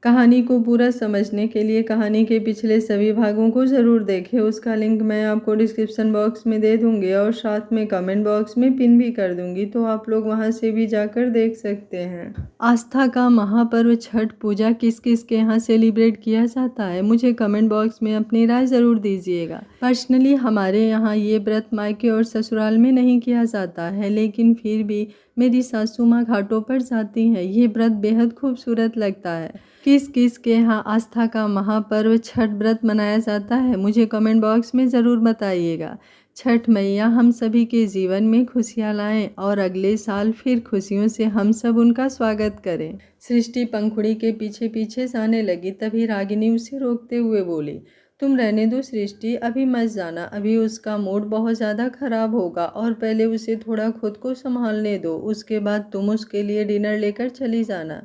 कहानी को पूरा समझने के लिए कहानी के पिछले सभी भागों को ज़रूर देखें। उसका लिंक मैं आपको डिस्क्रिप्शन बॉक्स में दे दूँगी और साथ में कमेंट बॉक्स में पिन भी कर दूँगी, तो आप लोग वहां से भी जाकर देख सकते हैं। आस्था का महापर्व छठ पूजा किस किस के यहाँ सेलिब्रेट किया जाता है, मुझे कमेंट बॉक्स में अपनी राय ज़रूर दीजिएगा। पर्सनली हमारे यहाँ ये व्रत मायके और ससुराल में नहीं किया जाता है, लेकिन फिर भी मेरी सासू माँ घाटों पर जाती हैं। ये व्रत बेहद खूबसूरत लगता है। किस किस के यहाँ आस्था का महापर्व छठ व्रत मनाया जाता है, मुझे कमेंट बॉक्स में ज़रूर बताइएगा। छठ मैया हम सभी के जीवन में खुशियाँ लाएं और अगले साल फिर खुशियों से हम सब उनका स्वागत करें। सृष्टि पंखुड़ी के पीछे पीछे जाने लगी, तभी रागिनी उसे रोकते हुए बोली, तुम रहने दो सृष्टि, अभी मत जाना, अभी उसका मूड बहुत ज़्यादा खराब होगा और पहले उसे थोड़ा खुद को संभालने दो, उसके बाद तुम उसके लिए डिनर लेकर चली जाना।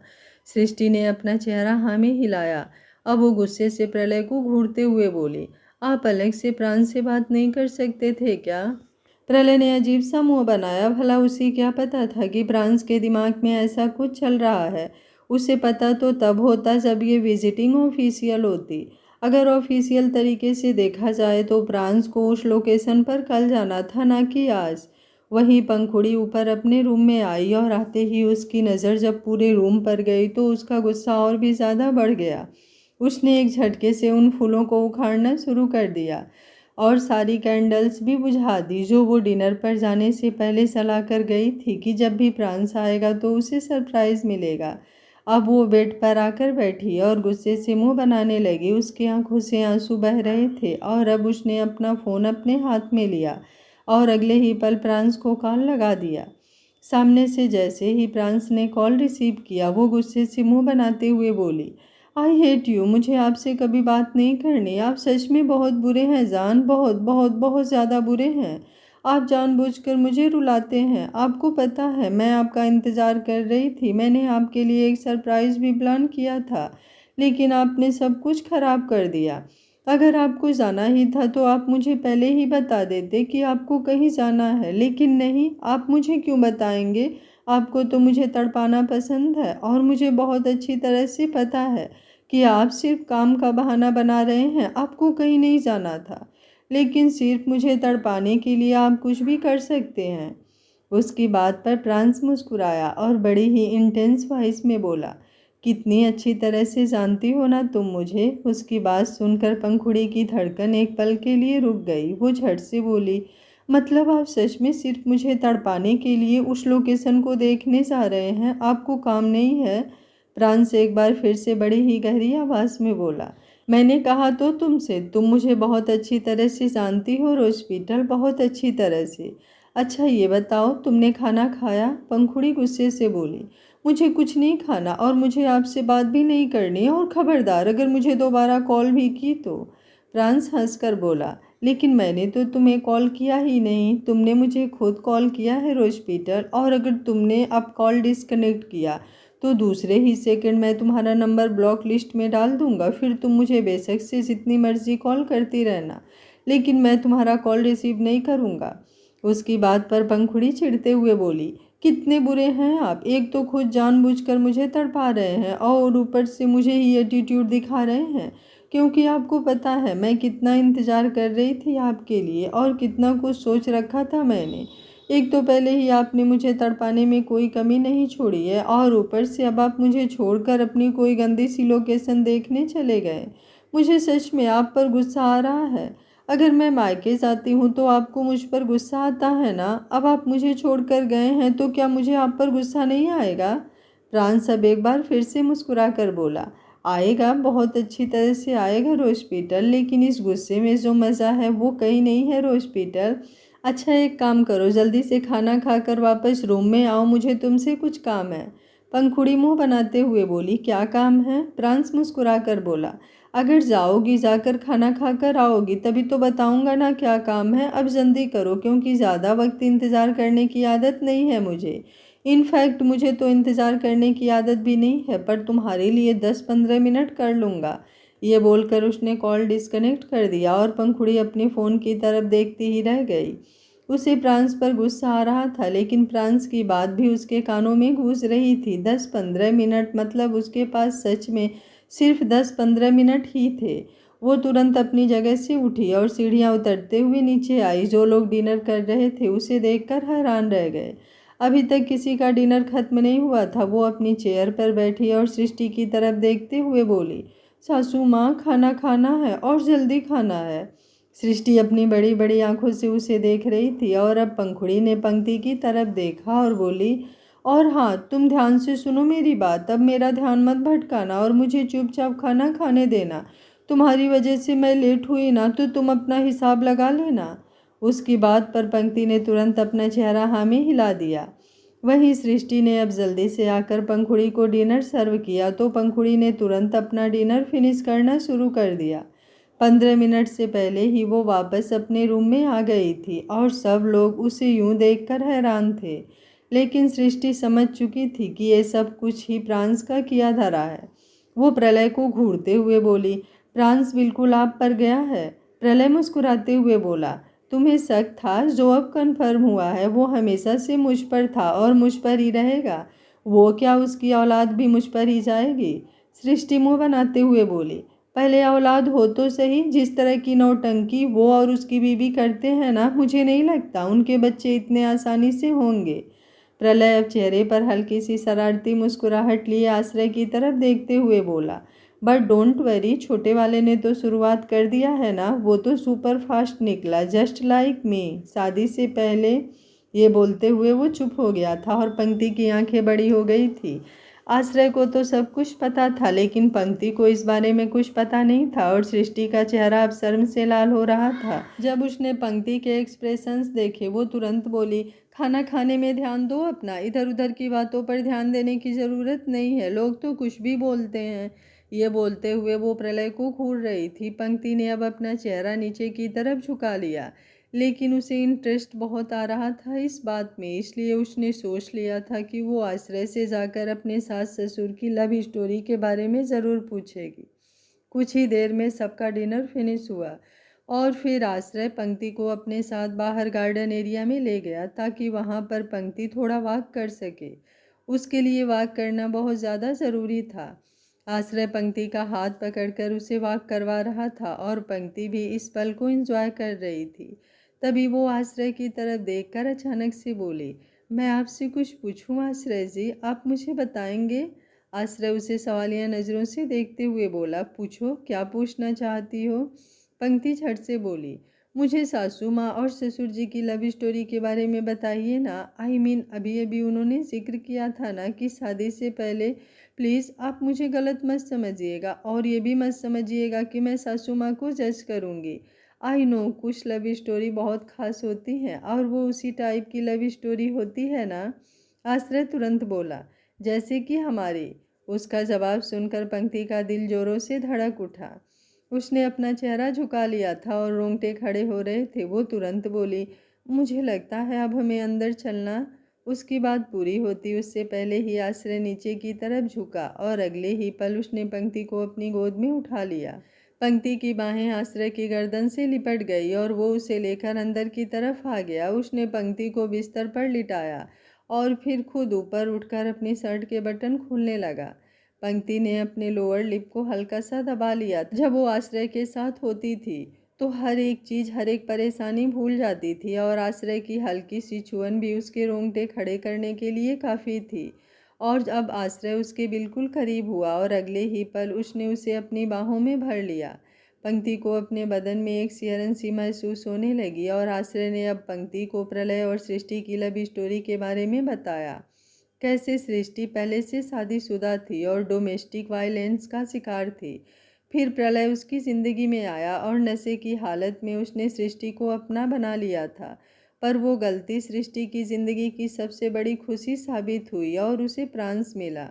सृष्टि ने अपना चेहरा हाँ में हिलाया। अब वो गुस्से से प्रलय को घूरते हुए बोली, आप अलग से प्राण से बात नहीं कर सकते थे क्या? प्रलय ने अजीब सा मुंह बनाया। भला उसे क्या पता था कि प्रांस के दिमाग में ऐसा कुछ चल रहा है। उसे पता तो तब होता जब ये विजिटिंग ऑफिशियल होती। अगर ऑफिशियल तरीके से देखा जाए तो प्रांस को उस लोकेशन पर कल जाना था, ना कि आज। वही पंखुड़ी ऊपर अपने रूम में आई और आते ही उसकी नज़र जब पूरे रूम पर गई तो उसका गुस्सा और भी ज़्यादा बढ़ गया। उसने एक झटके से उन फूलों को उखाड़ना शुरू कर दिया और सारी कैंडल्स भी बुझा दी जो वो डिनर पर जाने से पहले सलाह कर गई थी कि जब भी प्रांस आएगा तो उसे सरप्राइज़ मिलेगा। अब वो बेड पर आकर बैठी और गुस्से से मुंह बनाने लगी। उसकी आंखों से आंसू बह रहे थे और अब उसने अपना फ़ोन अपने हाथ में लिया और अगले ही पल प्रांस को कॉल लगा दिया। सामने से जैसे ही प्रांस ने कॉल रिसीव किया, वो गुस्से से मुंह बनाते हुए बोली, आई हेट यू, मुझे आपसे कभी बात नहीं करनी। आप सच में बहुत बुरे हैं जान, बहुत बहुत बहुत ज़्यादा बुरे हैं। आप जानबूझकर मुझे रुलाते हैं। आपको पता है मैं आपका इंतज़ार कर रही थी। मैंने आपके लिए एक सरप्राइज़ भी प्लान किया था, लेकिन आपने सब कुछ खराब कर दिया। अगर आपको जाना ही था तो आप मुझे पहले ही बता देते कि आपको कहीं जाना है, लेकिन नहीं, आप मुझे क्यों बताएंगे? आपको तो मुझे तड़पाना पसंद है और मुझे बहुत अच्छी तरह से पता है कि आप सिर्फ काम का बहाना बना रहे हैं। आपको कहीं नहीं जाना था, लेकिन सिर्फ मुझे तड़पाने के लिए आप कुछ भी कर सकते हैं। उसकी बात पर प्रांस मुस्कुराया और बड़ी ही इंटेंस वॉइस में बोला, कितनी अच्छी तरह से जानती हो ना तुम मुझे। उसकी बात सुनकर पंखुड़ी की धड़कन एक पल के लिए रुक गई। वो झट से बोली, मतलब आप सच में सिर्फ मुझे तड़पाने के लिए उस लोकेशन को देखने जा रहे हैं? आपको काम नहीं है? प्रांस एक बार फिर से बड़ी ही गहरी आवाज़ में बोला, मैंने कहा तो तुमसे, तुम मुझे बहुत अच्छी तरह से जानती हो हॉस्पिटल, बहुत अच्छी तरह से। अच्छा ये बताओ तुमने खाना खाया? पंखुड़ी गुस्से से बोली, मुझे कुछ नहीं खाना और मुझे आपसे बात भी नहीं करनी, और खबरदार अगर मुझे दोबारा कॉल भी की तो। प्रांस हंसकर बोला, लेकिन मैंने तो तुम्हें कॉल किया ही नहीं, तुमने मुझे खुद कॉल किया है हॉस्पिटल, और अगर तुमने अब कॉल डिस्कनेक्ट किया तो दूसरे ही सेकंड मैं तुम्हारा नंबर ब्लॉक लिस्ट में डाल दूंगा। फिर तुम मुझे बेशक से जितनी मर्जी कॉल करती रहना, लेकिन मैं तुम्हारा कॉल रिसीव नहीं करूंगा। उसकी बात पर पंखुड़ी चिढ़ते हुए बोली, कितने बुरे हैं आप, एक तो खुद जानबूझकर मुझे तड़पा रहे हैं और ऊपर से मुझे ही एटीट्यूड दिखा रहे हैं, क्योंकि आपको पता है मैं कितना इंतज़ार कर रही थी आपके लिए और कितना कुछ सोच रखा था मैंने। एक तो पहले ही आपने मुझे तड़पाने में कोई कमी नहीं छोड़ी है और ऊपर से अब आप मुझे छोड़कर अपनी कोई गंदी सी लोकेशन देखने चले गए। मुझे सच में आप पर गुस्सा आ रहा है। अगर मैं मायके जाती हूँ तो आपको मुझ पर गुस्सा आता है ना? अब आप मुझे छोड़कर गए हैं तो क्या मुझे आप पर गुस्सा नहीं आएगा? प्रांस अब एक बार फिर से मुस्कुरा कर बोला, आएगा, बहुत अच्छी तरह से आएगा हॉस्पिटल, लेकिन इस गुस्से में जो मज़ा है वो कहीं नहीं है हॉस्पिटल। अच्छा एक काम करो, जल्दी से खाना खाकर वापस रूम में आओ, मुझे तुमसे कुछ काम है। पंखुड़ी मुंह बनाते हुए बोली, क्या काम है? प्रांस मुस्कुरा कर बोला, अगर जाओगी जाकर खाना खाकर आओगी तभी तो बताऊंगा ना क्या काम है। अब जल्दी करो क्योंकि ज़्यादा वक्त इंतज़ार करने की आदत नहीं है मुझे। इनफैक्ट मुझे तो इंतज़ार करने की आदत भी नहीं है, पर तुम्हारे लिए 10-15 मिनट कर लूँगा। ये बोलकर उसने कॉल डिस्कनेक्ट कर दिया और पंखुड़ी अपने फ़ोन की तरफ देखती ही रह गई। उसे प्रांस पर गुस्सा आ रहा था, लेकिन प्रांस की बात भी उसके कानों में गूंज रही थी। 10-15 मिनट मतलब उसके पास सच में सिर्फ 10-15 मिनट ही थे। वो तुरंत अपनी जगह से उठी और सीढ़ियाँ उतरते हुए नीचे आई। जो लोग डिनर कर रहे थे उसे देखकर हैरान रह गए। अभी तक किसी का डिनर खत्म नहीं हुआ था। वो अपनी चेयर पर बैठी और सृष्टि की तरफ देखते हुए बोली, सासू माँ, खाना खाना है और जल्दी खाना है। सृष्टि अपनी बड़ी बड़ी आंखों से उसे देख रही थी और अब पंखुड़ी ने पंक्ति की तरफ देखा और बोली, और हाँ, तुम ध्यान से सुनो मेरी बात। अब मेरा ध्यान मत भटकाना और मुझे चुपचाप खाना खाने देना। तुम्हारी वजह से मैं लेट हुई ना तो तुम अपना हिसाब लगा लेना। उसकी बात पर पंक्ति ने तुरंत अपना चेहरा हाँ में हिला दिया। वहीं सृष्टि ने अब जल्दी से आकर पंखुड़ी को डिनर सर्व किया तो पंखुड़ी ने तुरंत अपना डिनर फिनिश करना शुरू कर दिया। 15 मिनट से पहले ही वो वापस अपने रूम में आ गई थी और सब लोग उसे यूं देखकर हैरान थे। लेकिन सृष्टि समझ चुकी थी कि ये सब कुछ ही प्रांस का किया धरा है। वो प्रलय को घूरते हुए बोली, प्रांस बिल्कुल आप पर गया है। प्रलय मुस्कुराते हुए बोला, तुम्हें शक था, जो अब कन्फर्म हुआ है वो हमेशा से मुझ पर था और मुझ पर ही रहेगा। वो क्या, उसकी औलाद भी मुझ पर ही जाएगी? सृष्टि मुँह बनाते हुए बोली, पहले औलाद हो तो सही। जिस तरह की नौटंकी वो और उसकी बीवी करते हैं ना, मुझे नहीं लगता उनके बच्चे इतने आसानी से होंगे। प्रलय अब चेहरे पर हल्की सी शरारती मुस्कुराहट लिए आश्रय की तरफ देखते हुए बोला, बट डोंट वरी, छोटे वाले ने तो शुरुआत कर दिया है ना। वो तो सुपर फास्ट निकला, जस्ट लाइक मी। शादी से पहले, ये बोलते हुए वो चुप हो गया था और पंक्ति की आंखें बड़ी हो गई थी। आश्रय को तो सब कुछ पता था लेकिन पंक्ति को इस बारे में कुछ पता नहीं था और सृष्टि का चेहरा अब शर्म से लाल हो रहा था। जब उसने पंक्ति के एक्सप्रेशंस देखे वो तुरंत बोली, खाना खाने में ध्यान दो अपना, इधर उधर की बातों पर ध्यान देने की ज़रूरत नहीं है, लोग तो कुछ भी बोलते हैं। ये बोलते हुए वो प्रलय को घूर रही थी। पंक्ति ने अब अपना चेहरा नीचे की तरफ झुका लिया लेकिन उसे इंटरेस्ट बहुत आ रहा था इस बात में, इसलिए उसने सोच लिया था कि वो आश्रय से जाकर अपने सास ससुर की लव स्टोरी के बारे में ज़रूर पूछेगी। कुछ ही देर में सबका डिनर फिनिश हुआ और फिर आश्रय पंक्ति को अपने साथ बाहर गार्डन एरिया में ले गया ताकि वहाँ पर पंक्ति थोड़ा वॉक कर सके। उसके लिए वॉक करना बहुत ज़्यादा ज़रूरी था। आश्रय पंक्ति का हाथ पकड़कर उसे वॉक करवा रहा था और पंक्ति भी इस पल को एंजॉय कर रही थी। तभी वो आश्रय की तरफ देखकर अचानक से बोली, मैं आपसे कुछ पूछूं आश्रय जी, आप मुझे बताएंगे? आश्रय उसे सवालिया नज़रों से देखते हुए बोला, पूछो, क्या पूछना चाहती हो? पंक्ति झट से बोली, मुझे सासू माँ और ससुर जी की लव स्टोरी के बारे में बताइए ना। आई मीन अभी अभी उन्होंने जिक्र किया था ना कि शादी से पहले। प्लीज़ आप मुझे गलत मत समझिएगा और ये भी मत समझिएगा कि मैं सासू माँ को जज करूँगी। आई नो कुछ लव स्टोरी बहुत खास होती हैं और वो उसी टाइप की लव स्टोरी होती है ना। आश्रय तुरंत बोला, जैसे कि हमारी। उसका जवाब सुनकर पंक्ति का दिल जोरों से धड़क उठा। उसने अपना चेहरा झुका लिया था और रोंगटे खड़े हो रहे थे। वो तुरंत बोली, मुझे लगता है अब हमें अंदर चलना। उसकी बात पूरी होती उससे पहले ही आश्रय नीचे की तरफ झुका और अगले ही पल उसने पंक्ति को अपनी गोद में उठा लिया। पंक्ति की बाहें आश्रय की गर्दन से लिपट गई और वो उसे लेकर अंदर की तरफ आ गया। उसने पंक्ति को बिस्तर पर लिटाया और फिर खुद ऊपर उठकर अपनी शर्ट के बटन खोलने लगा। पंक्ति ने अपने लोअर लिप को हल्का सा दबा लिया। जब वो आश्रय के साथ होती थी तो हर एक चीज़, हर एक परेशानी भूल जाती थी और आश्रय की हल्की सी छुअन भी उसके रोंगटे खड़े करने के लिए काफ़ी थी। और अब आश्रय उसके बिल्कुल करीब हुआ और अगले ही पल उसने उसे अपनी बाहों में भर लिया। पंक्ति को अपने बदन में एक सिहरन सी महसूस होने लगी और आश्रय ने अब पंक्ति को प्रलय और सृष्टि की लव स्टोरी के बारे में बताया। कैसे सृष्टि पहले से शादीशुदा थी और डोमेस्टिक वायलेंस का शिकार थी। फिर प्रलय उसकी ज़िंदगी में आया और नशे की हालत में उसने सृष्टि को अपना बना लिया था। पर वो गलती सृष्टि की ज़िंदगी की सबसे बड़ी खुशी साबित हुई और उसे प्रांस मिला।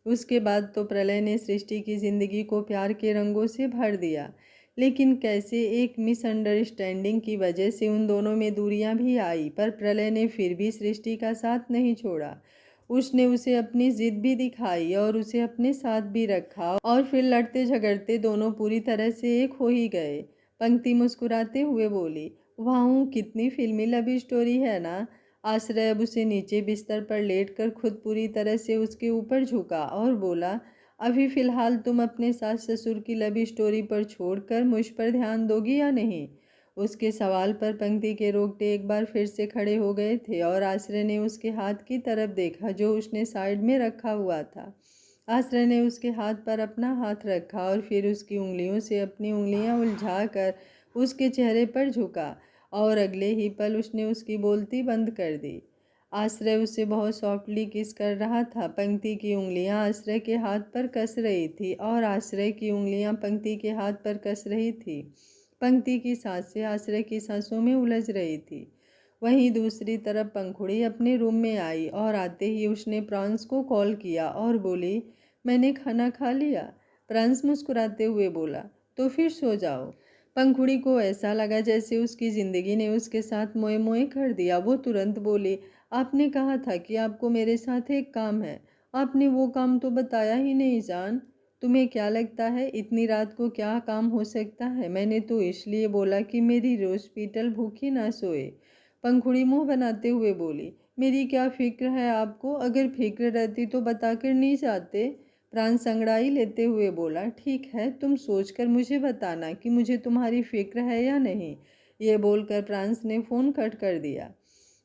उसके बाद तो प्रलय ने सृष्टि की ज़िंदगी को प्यार के रंगों से भर दिया। लेकिन कैसे एक मिसअंडरस्टैंडिंग की वजह से उन दोनों में दूरियां भी आई, पर प्रलय ने फिर भी सृष्टि का साथ नहीं छोड़ा। उसने उसे अपनी जिद भी दिखाई और उसे अपने साथ भी रखा और फिर लड़ते झगड़ते दोनों पूरी तरह से एक हो ही गए। पंक्ति मुस्कुराते हुए बोली, वाह, कितनी फिल्मी लव स्टोरी है ना। आश्रय अब उसे नीचे बिस्तर पर लेटकर खुद पूरी तरह से उसके ऊपर झुका और बोला, अभी फ़िलहाल तुम अपने सास ससुर की लव स्टोरी पर छोड़कर मुझ पर ध्यान दोगी या नहीं? उसके सवाल पर पंक्ति के रोकटे एक बार फिर से खड़े हो गए थे और आश्रय ने उसके हाथ की तरफ देखा जो उसने साइड में रखा हुआ था। आश्रय ने उसके हाथ पर अपना हाथ रखा और फिर उसकी उंगलियों से अपनी उंगलियां उलझाकर उसके चेहरे पर झुका और अगले ही पल उसने उसकी बोलती बंद कर दी। आश्रय उसे बहुत सॉफ्टली किस कर रहा था। पंक्ति की उंगलियां आश्रय के हाथ पर कस रही थी और आश्रय की उंगलियां पंक्ति के हाथ पर कस रही थी। पंक्ति की सांसें आश्रय की सांसों में उलझ रही थी। वहीं दूसरी तरफ पंखुड़ी अपने रूम में आई और आते ही उसने प्रांस को कॉल किया और बोली, मैंने खाना खा लिया। प्रांस मुस्कुराते हुए बोला, तो फिर सो जाओ। पंखुड़ी को ऐसा लगा जैसे उसकी जिंदगी ने उसके साथ मोए मोए कर दिया। वो तुरंत बोली, आपने कहा था कि आपको मेरे साथ एक काम है, आपने वो काम तो बताया ही नहीं जान। तुम्हें क्या लगता है इतनी रात को क्या काम हो सकता है? मैंने तो इसलिए बोला कि मेरी रोज पीटल भूखी ना सोए। पंखुड़ी मुंह बनाते हुए बोली, मेरी क्या फिक्र है आपको? अगर फिक्र रहती तो बताकर नहीं जाते। प्रांस अंगड़ाई लेते हुए बोला, ठीक है, तुम सोचकर मुझे बताना कि मुझे तुम्हारी फिक्र है या नहीं। ये बोलकर प्रांस ने फ़ोन कट कर दिया।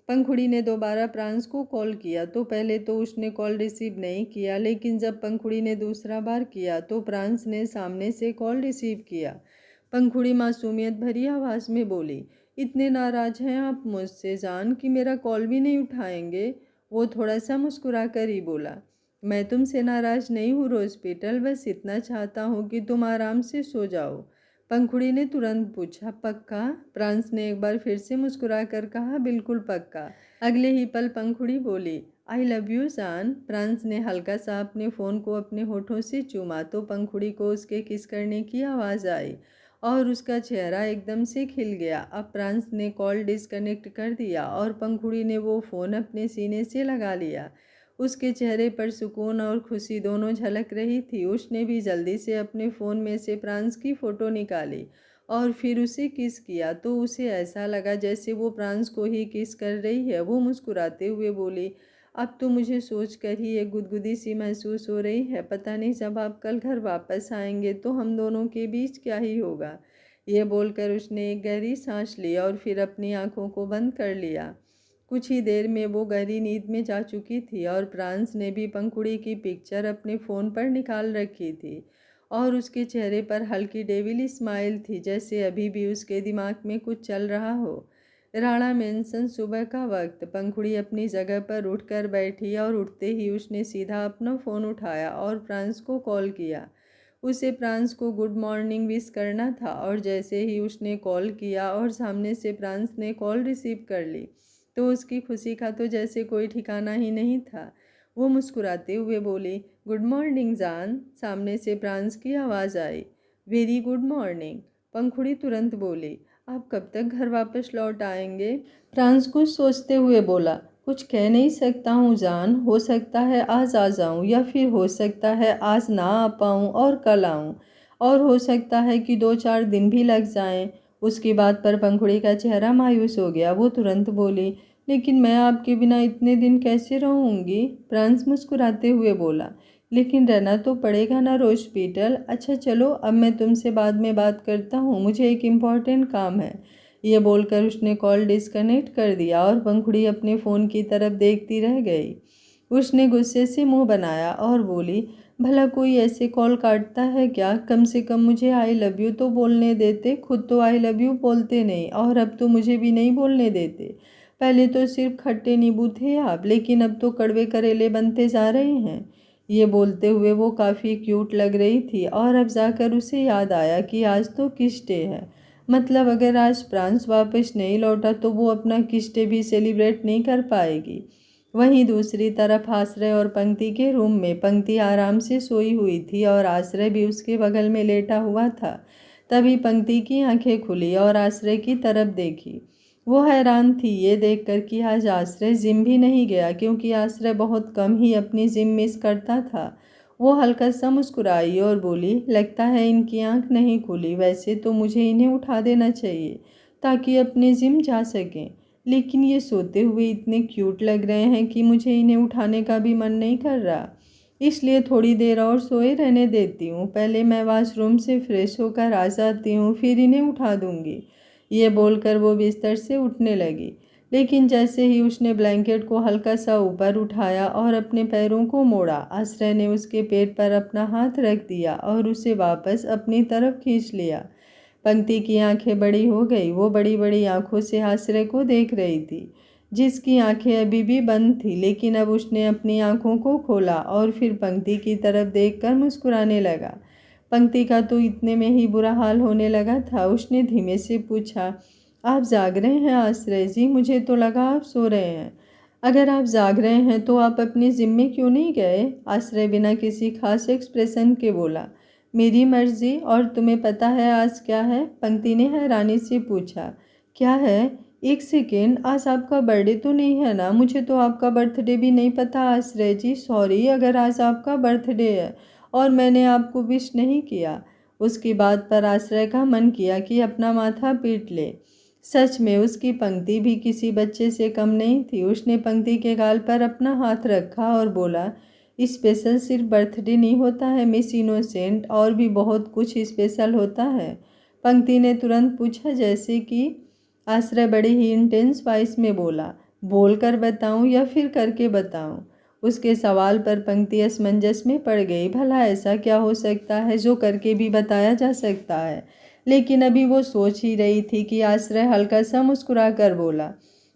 पंखुड़ी ने दोबारा प्रांस को कॉल किया तो पहले तो उसने कॉल रिसीव नहीं किया, लेकिन जब पंखुड़ी ने दूसरा बार किया तो प्रांस ने सामने से कॉल रिसीव किया। पंखुड़ी मासूमियत भरी आवाज़ में बोली, इतने नाराज़ हैं आप मुझसे जान कि मेरा कॉल भी नहीं उठाएंगे? वो थोड़ा सा मुस्कुरा कर ही बोला, मैं तुमसे नाराज़ नहीं हूँ रोज़ पीटल, बस इतना चाहता हूँ कि तुम आराम से सो जाओ। पंखुड़ी ने तुरंत पूछा, पक्का? प्रांस ने एक बार फिर से मुस्कुरा कर कहा, बिल्कुल पक्का। अगले ही पल पंखुड़ी बोली, आई लव यू जान। प्रांस ने हल्का सा अपने फ़ोन को अपने होठों से चूमा तो पंखुड़ी को उसके किस करने की आवाज़ आई और उसका चेहरा एकदम से खिल गया। अब प्रांस ने कॉल डिस्कनेक्ट कर दिया और पंखुड़ी ने वो फ़ोन अपने सीने से लगा लिया। उसके चेहरे पर सुकून और खुशी दोनों झलक रही थी। उसने भी जल्दी से अपने फ़ोन में से प्रांस की फ़ोटो निकाली और फिर उसे किस किया तो उसे ऐसा लगा जैसे वो प्रांस को ही किस कर रही है। वो मुस्कुराते हुए बोली, अब तो मुझे सोच कर ही एक गुदगुदी सी महसूस हो रही है। पता नहीं जब आप कल घर वापस आएंगे तो हम दोनों के बीच क्या ही होगा। ये बोलकर उसने एक गहरी सांस ली और फिर अपनी आंखों को बंद कर लिया। कुछ ही देर में वो गहरी नींद में जा चुकी थी और प्रांस ने भी पंखुड़ी की पिक्चर अपने फ़ोन पर निकाल रखी थी और उसके चेहरे पर हल्की डेविल स्माइल थी, जैसे अभी भी उसके दिमाग में कुछ चल रहा हो। राणा मेंशन सुबह का वक्त। पंखुड़ी अपनी जगह पर उठकर बैठी और उठते ही उसने सीधा अपना फ़ोन उठाया और प्रांस को कॉल किया। उसे प्रांस को गुड मॉर्निंग विश करना था और जैसे ही उसने कॉल किया और सामने से प्रांस ने कॉल रिसीव कर ली तो उसकी खुशी का तो जैसे कोई ठिकाना ही नहीं था। वो मुस्कुराते हुए बोली, गुड मॉर्निंग जान। सामने से प्रांस की आवाज़ आई, वेरी गुड मॉर्निंग। पंखुड़ी तुरंत बोली, आप कब तक घर वापस लौट आएंगे? प्रांस कुछ सोचते हुए बोला, कुछ कह नहीं सकता हूँ जान, हो सकता है आज आ जाऊँ या फिर हो सकता है आज ना आ पाऊँ और कल आऊँ, और हो सकता है कि 2-4 दिन भी लग जाएं। उसकी बात पर पंखुड़ी का चेहरा मायूस हो गया। वो तुरंत बोली, लेकिन मैं आपके बिना इतने दिन कैसे रहूँगी? प्रांस मुस्कुराते हुए बोला, लेकिन रहना तो पड़ेगा ना रोज पीटल। अच्छा चलो, अब मैं तुमसे बाद में बात करता हूँ, मुझे एक इम्पॉर्टेंट काम है। ये बोलकर उसने कॉल डिस्कनेक्ट कर दिया और पंखुड़ी अपने फ़ोन की तरफ देखती रह गई। उसने गुस्से से मुंह बनाया और बोली, भला कोई ऐसे कॉल काटता है क्या? कम से कम मुझे आई लव यू तो बोलने देते। खुद तो आई लव यू बोलते नहीं और अब तो मुझे भी नहीं बोलने देते। पहले तो सिर्फ खट्टे नींबू थे आप, लेकिन अब तो कड़वे करेले बनते जा रहे हैं। ये बोलते हुए वो काफ़ी क्यूट लग रही थी और अब जाकर उसे याद आया कि आज तो किस डे है। मतलब अगर आज प्रांस वापस नहीं लौटा तो वो अपना किस डे भी सेलिब्रेट नहीं कर पाएगी। वहीं दूसरी तरफ आश्रय और पंक्ति के रूम में पंक्ति आराम से सोई हुई थी और आश्रय भी उसके बगल में लेटा हुआ था। तभी पंक्ति की आंखें खुली और आश्रय की तरफ देखी। वो हैरान थी ये देखकर कि आज आश्रय जिम भी नहीं गया, क्योंकि आश्रय बहुत कम ही अपनी जिम मिस करता था। वो हल्का सा मुस्कुराई और बोली, लगता है इनकी आंख नहीं खुली। वैसे तो मुझे इन्हें उठा देना चाहिए ताकि अपनी जिम जा सकें, लेकिन ये सोते हुए इतने क्यूट लग रहे हैं कि मुझे इन्हें उठाने का भी मन नहीं कर रहा। इसलिए थोड़ी देर और सोए रहने देती हूँ। पहले मैं वॉशरूम से फ्रेश होकर आ जाती हूँ, फिर इन्हें उठा दूँगी। ये बोलकर वो बिस्तर से उठने लगी, लेकिन जैसे ही उसने ब्लैंकेट को हल्का सा ऊपर उठाया और अपने पैरों को मोड़ा, आश्रय ने उसके पेट पर अपना हाथ रख दिया और उसे वापस अपनी तरफ खींच लिया। पंक्ति की आंखें बड़ी हो गई। वो बड़ी बड़ी आंखों से आश्रय को देख रही थी, जिसकी आंखें अभी भी बंद थी, लेकिन अब उसने अपनी आंखों को खोला और फिर पंक्ति की तरफ देखकर मुस्कुराने लगा। पंक्ति का तो इतने में ही बुरा हाल होने लगा था। उसने धीमे से पूछा, आप जाग रहे हैं आश्रय जी? मुझे तो लगा आप सो रहे हैं। अगर आप जाग रहे हैं तो आप अपने जिम में क्यों नहीं गए? आश्रय बिना किसी खास एक्सप्रेशन के बोला। मेरी मर्जी। और तुम्हें पता है आज क्या है? पंक्ति ने हैरानी से पूछा। क्या है? एक सेकेंड, आज आपका बर्थडे तो नहीं है ना? मुझे तो आपका बर्थडे भी नहीं पता आश्रय जी। सॉरी अगर आज आपका बर्थडे है और मैंने आपको विश नहीं किया। उसकी बात पर आश्रय का मन किया कि अपना माथा पीट ले। सच में उसकी पंक्ति भी किसी बच्चे से कम नहीं थी। उसने पंक्ति के गाल पर अपना हाथ रखा और बोला, स्पेशल सिर्फ बर्थडे नहीं होता है मिस इनोसेंट, और भी बहुत कुछ स्पेशल होता है। पंक्ति ने तुरंत पूछा, जैसे कि? आश्रय बड़े ही इंटेंस वॉइस में बोला, बोलकर बताऊं या फिर करके बताऊं? उसके सवाल पर पंक्ति असमंजस में पड़ गई। भला ऐसा क्या हो सकता है जो करके भी बताया जा सकता है? लेकिन अभी वो सोच ही रही थी कि आश्रय हल्का सा मुस्कुरा कर बोला,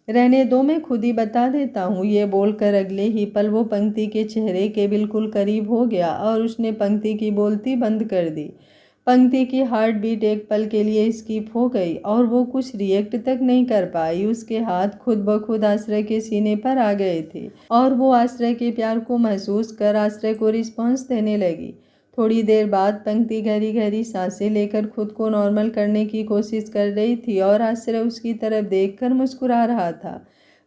रहने दो, मैं खुद ही बता देता हूँ। ये बोलकर अगले ही पल वो पंक्ति के चेहरे के बिल्कुल करीब हो गया और उसने पंक्ति की बोलती बंद कर दी। पंक्ति की हार्ट बीट एक पल के लिए स्किप हो गई और वो कुछ रिएक्ट तक नहीं कर पाई। उसके हाथ खुद ब खुद आश्रय के सीने पर आ गए थे और वो आश्रय के प्यार को महसूस कर आश्रय को रिस्पॉन्स देने लगी। थोड़ी देर बाद पंक्ति गहरी गहरी सांसें लेकर खुद को नॉर्मल करने की कोशिश कर रही थी और आश्रय उसकी तरफ देखकर मुस्कुरा रहा था।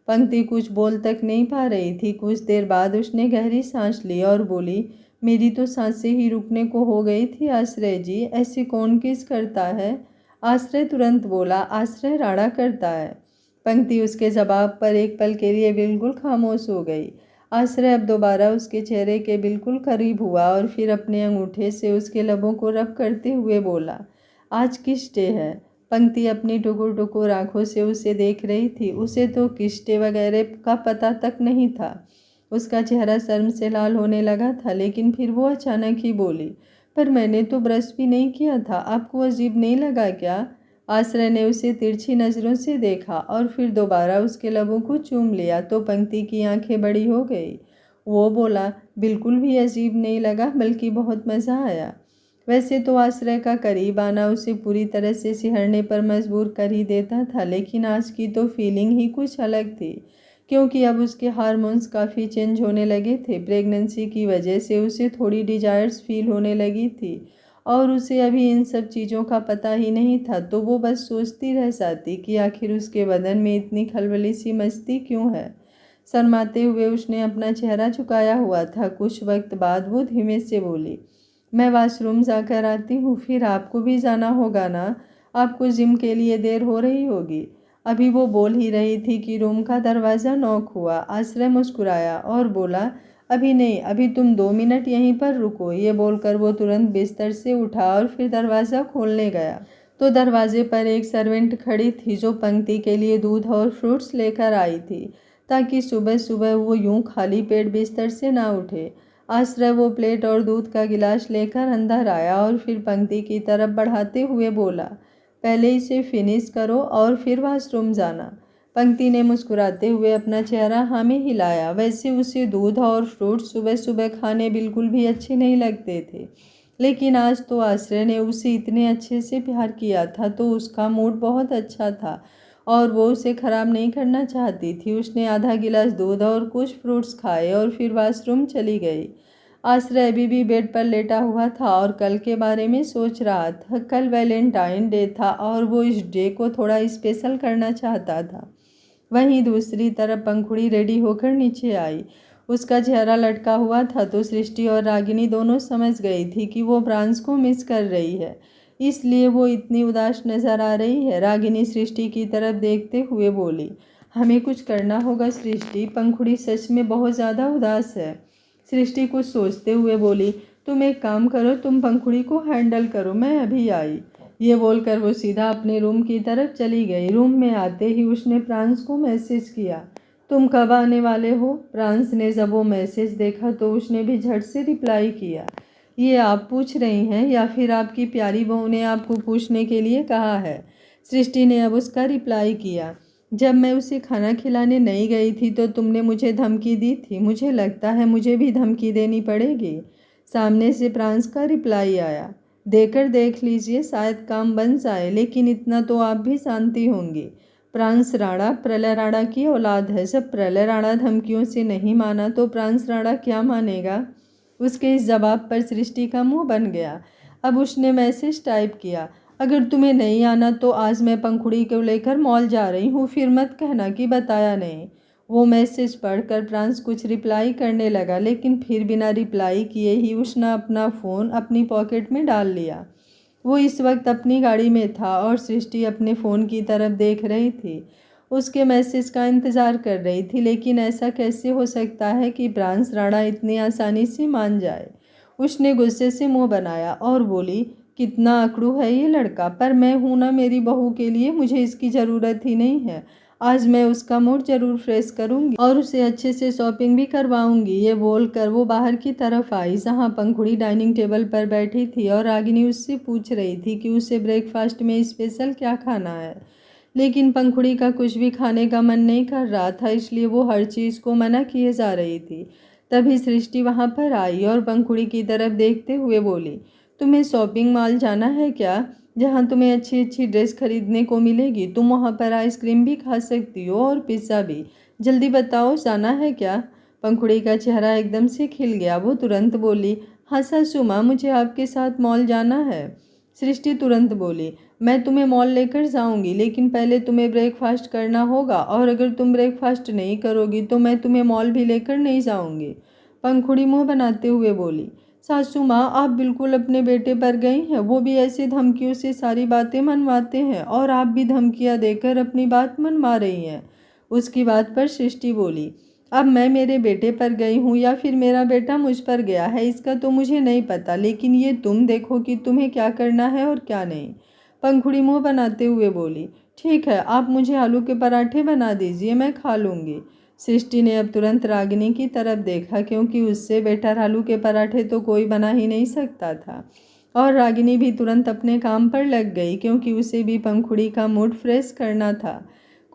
पंक्ति कुछ बोल तक नहीं पा रही थी। कुछ देर बाद उसने गहरी सांस ली और बोली, मेरी तो सांसें ही रुकने को हो गई थी आश्रय जी, ऐसे कौन किस करता है? आश्रय तुरंत बोला, आश्रय राड़ा करता है। पंक्ति उसके जवाब पर एक पल के लिए बिल्कुल खामोश हो गई। आश्रय अब दोबारा उसके चेहरे के बिल्कुल करीब हुआ और फिर अपने अंगूठे से उसके लबों को रब करते हुए बोला, आज किस डे है? पंक्ति अपनी टुकुर टुकुर आंखों से उसे देख रही थी। उसे तो किस डे वगैरह का पता तक नहीं था। उसका चेहरा शर्म से लाल होने लगा था, लेकिन फिर वो अचानक ही बोली, पर मैंने तो ब्रश भी नहीं किया था, आपको अजीब नहीं लगा क्या? आश्रय ने उसे तिरछी नज़रों से देखा और फिर दोबारा उसके लबों को चूम लिया तो पंक्ति की आंखें बड़ी हो गई। वो बोला, बिल्कुल भी अजीब नहीं लगा, बल्कि बहुत मज़ा आया। वैसे तो आश्रय का करीब आना उसे पूरी तरह से सिहरने पर मजबूर कर ही देता था, लेकिन आज की तो फीलिंग ही कुछ अलग थी, क्योंकि अब उसके हार्मोन्स काफ़ी चेंज होने लगे थे। प्रेगनेंसी की वजह से उसे थोड़ी डिजायर्स फील होने लगी थी और उसे अभी इन सब चीज़ों का पता ही नहीं था, तो वो बस सोचती रह जाती कि आखिर उसके बदन में इतनी खलबली सी मस्ती क्यों है। शर्माते हुए उसने अपना चेहरा झुकाया हुआ था। कुछ वक्त बाद वो धीमे से बोली, मैं वॉशरूम जाकर आती हूँ, फिर आपको भी जाना होगा ना? आपको जिम के लिए देर हो रही होगी। अभी वो बोल ही रही थी कि रूम का दरवाज़ा नॉक हुआ। आश्रय मुस्कुराया और बोला, अभी नहीं, अभी तुम 2 मिनट यहीं पर रुको। ये बोलकर वो तुरंत बिस्तर से उठा और फिर दरवाज़ा खोलने गया तो दरवाजे पर एक सर्वेंट खड़ी थी जो पंक्ति के लिए दूध और फ्रूट्स लेकर आई थी, ताकि सुबह सुबह वो यूं खाली पेट बिस्तर से ना उठे। आश्रय वो प्लेट और दूध का गिलास लेकर अंदर आया और फिर पंक्ति की तरफ बढ़ाते हुए बोला, पहले इसे फिनिश करो और फिर वॉशरूम जाना। पंक्ति ने मुस्कुराते हुए अपना चेहरा हाँ में हिलाया। वैसे उसे दूध और फ्रूट सुबह सुबह खाने बिल्कुल भी अच्छे नहीं लगते थे, लेकिन आज तो आश्रय ने उसे इतने अच्छे से प्यार किया था तो उसका मूड बहुत अच्छा था और वो उसे ख़राब नहीं करना चाहती थी। उसने आधा गिलास दूध और कुछ फ्रूट्स खाए और फिर वॉशरूम चली गई। आश्रय अभी भी बेड पर लेटा हुआ था और कल के बारे में सोच रहा था। कल वैलेंटाइन डे था और वो इस डे को थोड़ा स्पेशल करना चाहता था। वहीं दूसरी तरफ पंखुड़ी रेडी होकर नीचे आई। उसका चेहरा लटका हुआ था तो सृष्टि और रागिनी दोनों समझ गई थी कि वो प्रांस को मिस कर रही है, इसलिए वो इतनी उदास नजर आ रही है। रागिनी सृष्टि की तरफ देखते हुए बोली, हमें कुछ करना होगा सृष्टि, पंखुड़ी सच में बहुत ज़्यादा उदास है। सृष्टि कुछ सोचते हुए बोली, तुम एक काम करो, तुम पंखुड़ी को हैंडल करो, मैं अभी आई। ये बोलकर वो सीधा अपने रूम की तरफ चली गई। रूम में आते ही उसने प्रांस को मैसेज किया, तुम कब आने वाले हो? प्रांस ने जब वो मैसेज देखा तो उसने भी झट से रिप्लाई किया, ये आप पूछ रही हैं या फिर आपकी प्यारी बहू ने आपको पूछने के लिए कहा है? सृष्टि ने अब उसका रिप्लाई किया, जब मैं उसे खाना खिलाने नहीं गई थी तो तुमने मुझे धमकी दी थी, मुझे लगता है मुझे भी धमकी देनी पड़ेगी। सामने से प्रांस का रिप्लाई आया, देकर देख लीजिए, शायद काम बन जाए, लेकिन इतना तो आप भी जानती होंगी, प्रांस राणा प्रलय राणा की औलाद है। जब प्रलय राणा धमकियों से नहीं माना तो प्रांस राणा क्या मानेगा? उसके इस जवाब पर सृष्टि का मुंह बन गया। अब उसने मैसेज टाइप किया, अगर तुम्हें नहीं आना तो आज मैं पंखुड़ी को लेकर मॉल जा रही हूँ, फिर मत कहना कि बताया नहीं। वो मैसेज पढ़कर प्रांस कुछ रिप्लाई करने लगा, लेकिन फिर बिना रिप्लाई किए ही उसने अपना फ़ोन अपनी पॉकेट में डाल लिया। वो इस वक्त अपनी गाड़ी में था और सृष्टि अपने फ़ोन की तरफ देख रही थी, उसके मैसेज का इंतज़ार कर रही थी। लेकिन ऐसा कैसे हो सकता है कि प्रांस राणा इतनी आसानी से मान जाए? उसने गुस्से से मुंह बनाया और बोली, कितना अकड़ू है ये लड़का, पर मैं हूं ना मेरी बहू के लिए, मुझे इसकी ज़रूरत ही नहीं है। आज मैं उसका मूड जरूर फ्रेश करूंगी और उसे अच्छे से शॉपिंग भी करवाऊंगी। ये बोलकर वो बाहर की तरफ आई जहां पंखुड़ी डाइनिंग टेबल पर बैठी थी और रागिनी उससे पूछ रही थी कि उसे ब्रेकफास्ट में स्पेशल क्या खाना है। लेकिन पंखुड़ी का कुछ भी खाने का मन नहीं कर रहा था, इसलिए वो हर चीज़ को मना किए जा रही थी। तभी सृष्टि वहां पर आई और पंखुड़ी की तरफ देखते हुए बोली, तुम्हें शॉपिंग मॉल जाना है क्या, जहाँ तुम्हें अच्छी अच्छी ड्रेस खरीदने को मिलेगी? तुम वहाँ पर आइसक्रीम भी खा सकती हो और पिज़्ज़ा भी। जल्दी बताओ, जाना है क्या? पंखुड़ी का चेहरा एकदम से खिल गया। वो तुरंत बोली, हाँ सासू माँ, मुझे आपके साथ मॉल जाना है। सृष्टि तुरंत बोली, मैं तुम्हें मॉल लेकर जाऊंगी, लेकिन पहले तुम्हें ब्रेकफास्ट करना होगा, और अगर तुम ब्रेकफास्ट नहीं करोगी तो मैं तुम्हें मॉल भी लेकर नहीं जाऊंगी। पंखुड़ी मुंह बनाते हुए बोली, सासू माँ, आप बिल्कुल अपने बेटे पर गई हैं, वो भी ऐसे धमकियों से सारी बातें मनवाते हैं और आप भी धमकियाँ देकर अपनी बात मनवा रही हैं। उसकी बात पर सृष्टि बोली, अब मैं मेरे बेटे पर गई हूँ या फिर मेरा बेटा मुझ पर गया है इसका तो मुझे नहीं पता, लेकिन ये तुम देखो कि तुम्हें क्या करना है और क्या नहीं। पंखुड़ी मुंह बनाते हुए बोली, ठीक है, आप मुझे आलू के पराठे बना दीजिए, मैं खा लूँगी। सृष्टि ने अब तुरंत रागिनी की तरफ देखा, क्योंकि उससे बेटर आलू के पराठे तो कोई बना ही नहीं सकता था। और रागिनी भी तुरंत अपने काम पर लग गई, क्योंकि उसे भी पंखुड़ी का मूड फ्रेश करना था।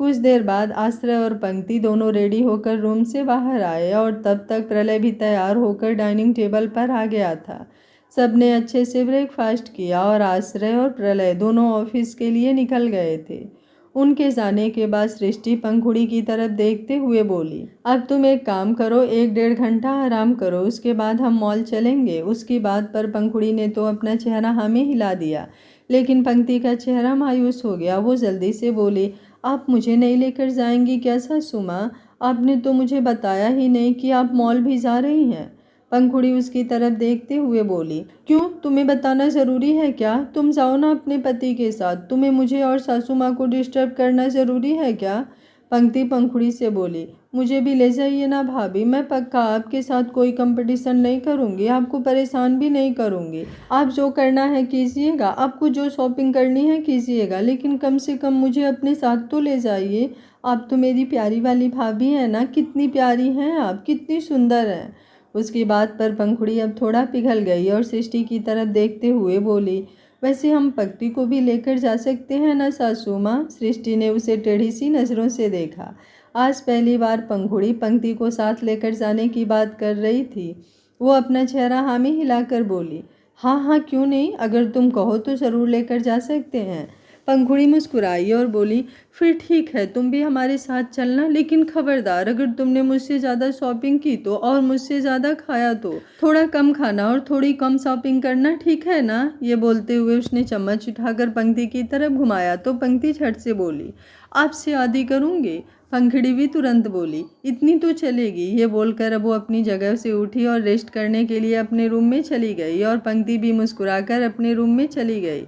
कुछ देर बाद आश्रय और पंक्ति दोनों रेडी होकर रूम से बाहर आए और तब तक प्रलय भी तैयार होकर डाइनिंग टेबल पर आ गया था। सबने अच्छे से ब्रेकफास्ट किया और आश्रय और प्रलय दोनों ऑफिस के लिए निकल गए थे। उनके जाने के बाद सृष्टि पंखुड़ी की तरफ देखते हुए बोली, अब तुम एक काम करो, 1-1.5 घंटा आराम करो, उसके बाद हम मॉल चलेंगे। उसकी बात पर पंखुड़ी ने तो अपना चेहरा हाँ में हिला दिया, लेकिन पंक्ति का चेहरा मायूस हो गया। वो जल्दी से बोली, आप मुझे नहीं लेकर जाएंगी क्या सासू माँ? आपने तो मुझे बताया ही नहीं कि आप मॉल भी जा रही हैं। पंखुड़ी उसकी तरफ देखते हुए बोली, क्यों, तुम्हें बताना ज़रूरी है क्या? तुम जाओ ना अपने पति के साथ, तुम्हें मुझे और सासू माँ को डिस्टर्ब करना ज़रूरी है क्या? पंक्ति पंखुड़ी से बोली, मुझे भी ले जाइए ना भाभी, मैं पक्का आपके साथ कोई कंपटीशन नहीं करूँगी, आपको परेशान भी नहीं करूँगी। आप जो करना है कीजिएगा, आपको जो शॉपिंग करनी है कीजिएगा, लेकिन कम से कम मुझे अपने साथ तो ले जाइए। आप तो मेरी प्यारी वाली भाभी हैं ना, कितनी प्यारी हैं आप, कितनी सुंदर हैं। उसकी बात पर पंखुड़ी अब थोड़ा पिघल गई और सृष्टि की तरफ देखते हुए बोली, वैसे हम पंक्ति को भी लेकर जा सकते हैं ना सासू माँ? सृष्टि ने उसे टेढ़ी सी नज़रों से देखा। आज पहली बार पंखुड़ी पंक्ति को साथ लेकर जाने की बात कर रही थी। वो अपना चेहरा हामी हिलाकर बोली, हाँ हाँ क्यों नहीं, अगर तुम कहो तो ज़रूर लेकर जा सकते हैं। पंखुड़ी मुस्कुराई और बोली, फिर ठीक है, तुम भी हमारे साथ चलना, लेकिन खबरदार, अगर तुमने मुझसे ज़्यादा शॉपिंग की तो और मुझसे ज़्यादा खाया तो थोड़ा कम खाना और थोड़ी कम शॉपिंग करना, ठीक है ना? ये बोलते हुए उसने चम्मच उठाकर पंक्ति की तरफ घुमाया तो पंक्ति झट से बोली, आपसे आधी करूँगी। पंखुड़ी भी तुरंत बोली, इतनी तो चलेगी। ये बोलकर अब वो अपनी जगह से उठी और रेस्ट करने के लिए अपने रूम में चली गई और पंक्ति भी मुस्कुराकर अपने रूम में चली गई।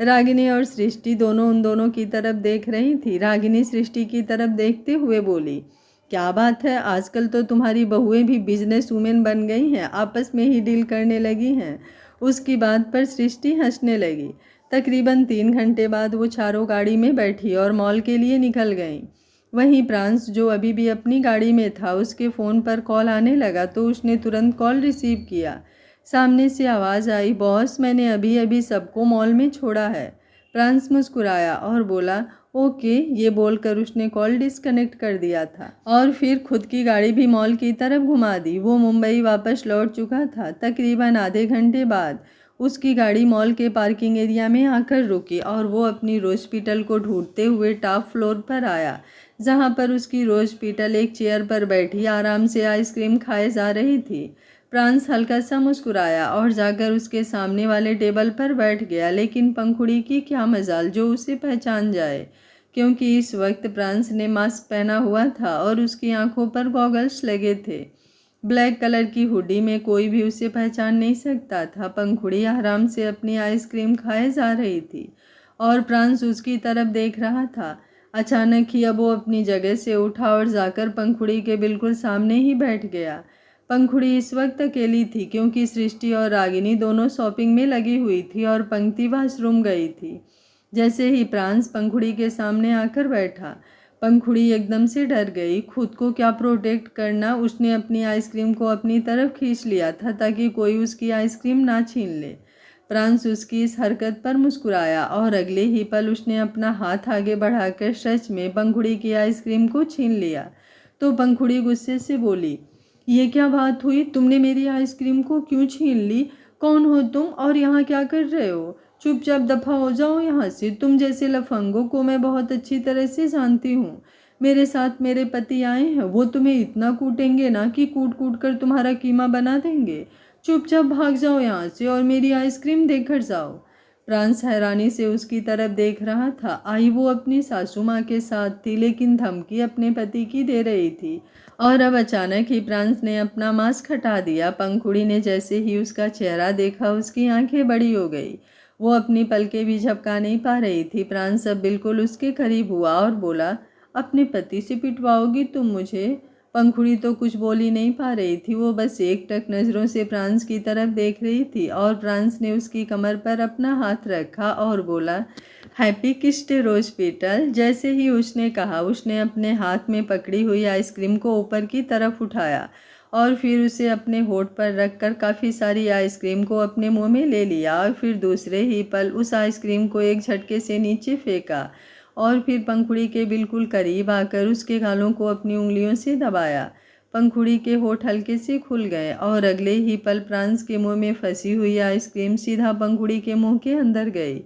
रागिनी और सृष्टि दोनों उन दोनों की तरफ देख रही थी। रागिनी सृष्टि की तरफ देखते हुए बोली, क्या बात है, आजकल तो तुम्हारी बहुएं भी बिजनेस वूमेन बन गई हैं, आपस में ही डील करने लगी हैं। उसकी बात पर सृष्टि हंसने लगी। तकरीबन 3 घंटे बाद वो चारों गाड़ी में बैठी और मॉल के लिए निकल गईं। वहीं प्रांस, जो अभी भी अपनी गाड़ी में था, उसके फ़ोन पर कॉल आने लगा तो उसने तुरंत कॉल रिसीव किया। सामने से आवाज़ आई, बॉस मैंने अभी अभी सबको मॉल में छोड़ा है। प्रांस मुस्कुराया और बोला, ओके, ये बोलकर उसने कॉल डिस्कनेक्ट कर दिया था और फिर खुद की गाड़ी भी मॉल की तरफ घुमा दी। वो मुंबई वापस लौट चुका था। तकरीबन आधे घंटे बाद उसकी गाड़ी मॉल के पार्किंग एरिया में आकर रुकी और वो अपनी रोज पीटल को ढूंढते हुए टॉप फ्लोर पर आया, जहां पर उसकी रोज पीटल एक चेयर पर बैठी आराम से आइसक्रीम खाए जा रही थी। प्रांस हल्का सा मुस्कुराया और जाकर उसके सामने वाले टेबल पर बैठ गया, लेकिन पंखुड़ी की क्या मजाल जो उसे पहचान जाए, क्योंकि इस वक्त प्रांस ने मास्क पहना हुआ था और उसकी आंखों पर गॉगल्स लगे थे। ब्लैक कलर की हुडी में कोई भी उसे पहचान नहीं सकता था। पंखुड़ी आराम से अपनी आइसक्रीम खाए जा रही थी और प्रांस उसकी तरफ देख रहा था। अचानक ही अब वो अपनी जगह से उठा और जाकर पंखुड़ी के बिल्कुल सामने ही बैठ गया। पंखुड़ी इस वक्त अकेली थी, क्योंकि सृष्टि और रागिनी दोनों शॉपिंग में लगी हुई थी और पंक्ति वॉशरूम गई थी। जैसे ही प्रांस पंखुड़ी के सामने आकर बैठा, पंखुड़ी एकदम से डर गई। खुद को क्या प्रोटेक्ट करना, उसने अपनी आइसक्रीम को अपनी तरफ खींच लिया था ताकि कोई उसकी आइसक्रीम ना छीन ले। प्रांस उसकी इस हरकत पर मुस्कुराया और अगले ही पल उसने अपना हाथ आगे बढ़ाकर सच में पंखुड़ी की आइसक्रीम को छीन लिया। तो पंखुड़ी गुस्से से बोली, ये क्या बात हुई, तुमने मेरी आइसक्रीम को क्यों छीन ली? कौन हो तुम और यहाँ क्या कर रहे हो? चुपचाप दफ़ा हो जाओ यहाँ से। तुम जैसे लफंगों को मैं बहुत अच्छी तरह से जानती हूँ। मेरे साथ मेरे पति आए हैं, वो तुम्हें इतना कूटेंगे ना कि कूट कूट कर तुम्हारा कीमा बना देंगे। चुपचाप भाग जाओ यहाँ से और मेरी आइसक्रीम देकर जाओ। प्रांस हैरानी से उसकी तरफ देख रहा था। आई वो अपनी सासू माँ के साथ थी, लेकिन धमकी अपने पति की दे रही थी। और अब अचानक ही प्रांस ने अपना मास्क हटा दिया। पंखुड़ी ने जैसे ही उसका चेहरा देखा, उसकी आंखें बड़ी हो गई। वो अपनी पलकें भी झपका नहीं पा रही थी। प्रांस अब बिल्कुल उसके करीब हुआ और बोला, अपने पति से पिटवाओगी तुम मुझे? पंखुड़ी तो कुछ बोल ही नहीं पा रही थी। वो बस एकटक नज़रों से प्रांस की तरफ देख रही थी और प्रांस ने उसकी कमर पर अपना हाथ रखा और बोला, हैप्पी किस्टे रोज पीटल। जैसे ही उसने कहा, उसने अपने हाथ में पकड़ी हुई आइसक्रीम को ऊपर की तरफ उठाया और फिर उसे अपने होठ पर रखकर काफ़ी सारी आइसक्रीम को अपने मुंह में ले लिया और फिर दूसरे ही पल उस आइसक्रीम को एक झटके से नीचे फेंका और फिर पंखुड़ी के बिल्कुल करीब आकर उसके गालों को अपनी उंगलियों से दबाया। पंखुड़ी के होठ हल्के से खुल गए और अगले ही पल प्रांस के मुंह में फंसी हुई आइसक्रीम सीधा पंखुड़ी के मुंह के अंदर गई